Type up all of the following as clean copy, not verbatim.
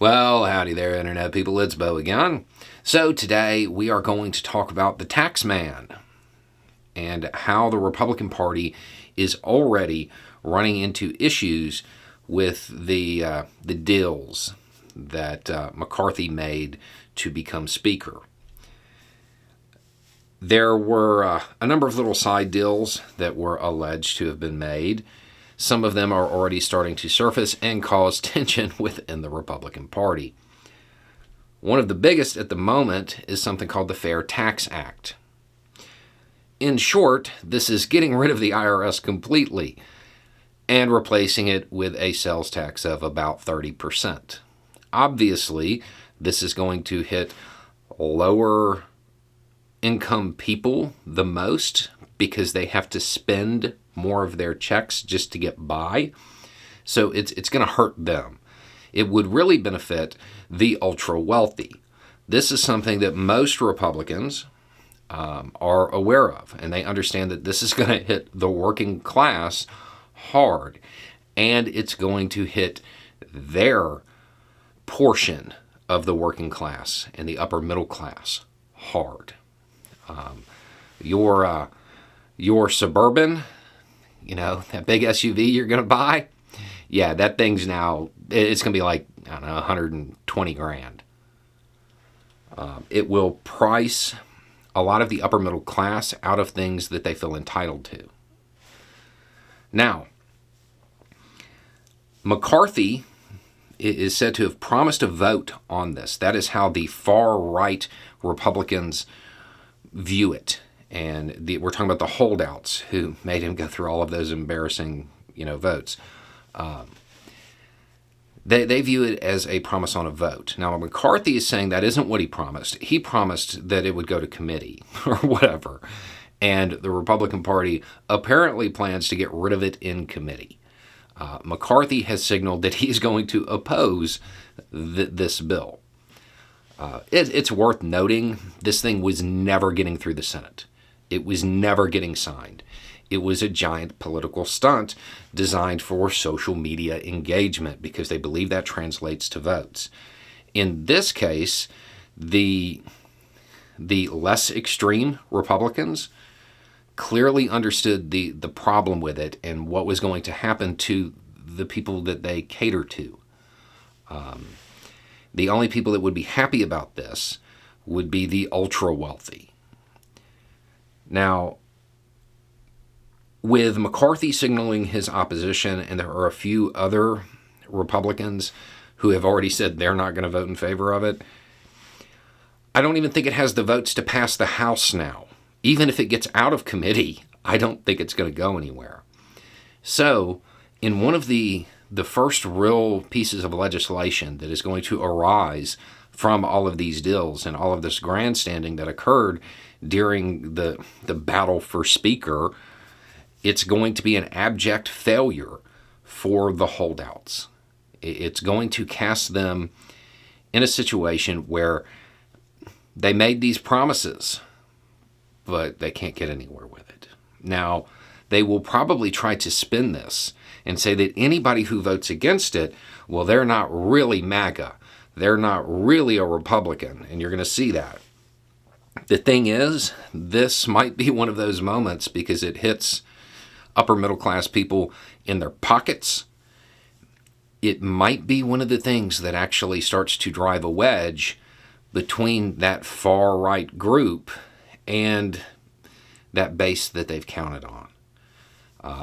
Well, howdy there, Internet people. It's Bo again. So today we are going to talk about the tax man and how the Republican Party is already running into issues with the deals that McCarthy made to become Speaker. There were a number of little side deals that were alleged to have been made. Some of them are already starting to surface and cause tension within the Republican Party. One of the biggest at the moment is something called the Fair Tax Act. In short, this is getting rid of the IRS completely and replacing it with a sales tax of about 30%. Obviously, this is going to hit lower income people the most because they have to spend more of their checks just to get by. So it's going to hurt them. It would really benefit the ultra wealthy. This is something that most Republicans are aware of, and they understand that this is going to hit the working class hard, and it's going to hit their portion of the working class and the upper middle class hard. Your Suburban, that big SUV you're going to buy, yeah, that thing's now, it's going to be like, I don't know, 120 grand. It will price a lot of the upper middle class out of things that they feel entitled to. Now, McCarthy is said to have promised a vote on this. That is how the far-right Republicans view it. And we're talking about the holdouts who made him go through all of those embarrassing, votes. They view it as a promise on a vote. Now, McCarthy is saying that isn't what he promised. He promised that it would go to committee or whatever. And the Republican Party apparently plans to get rid of it in committee. McCarthy has signaled that he's going to oppose this bill. It's worth noting this thing was never getting through the Senate. It was never getting signed. It was a giant political stunt designed for social media engagement because they believe that translates to votes. In this case, the less extreme Republicans clearly understood the problem with it and what was going to happen to the people that they cater to. The only people that would be happy about this would be the ultra wealthy. Now, with McCarthy signaling his opposition, and there are a few other Republicans who have already said they're not going to vote in favor of it, I don't even think it has the votes to pass the House now. Even if it gets out of committee, I don't think it's going to go anywhere. So, in one of the first real pieces of legislation that is going to arise from all of these deals and all of this grandstanding that occurred during the battle for Speaker, it's going to be an abject failure for the holdouts. It's going to cast them in a situation where they made these promises, but they can't get anywhere with it. Now, they will probably try to spin this and say that anybody who votes against it, well, they're not really MAGA. They're not really a Republican, and you're going to see that. The thing is, this might be one of those moments because it hits upper middle class people in their pockets. It might be one of the things that actually starts to drive a wedge between that far right group and that base that they've counted on.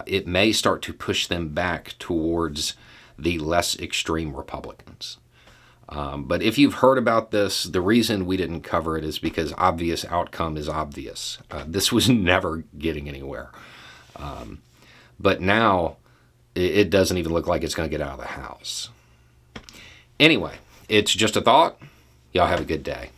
It may start to push them back towards the less extreme Republicans. But if you've heard about this, the reason we didn't cover it is because obvious outcome is obvious. This was never getting anywhere. But now it doesn't even look like it's going to get out of the House. Anyway, it's just a thought. Y'all have a good day.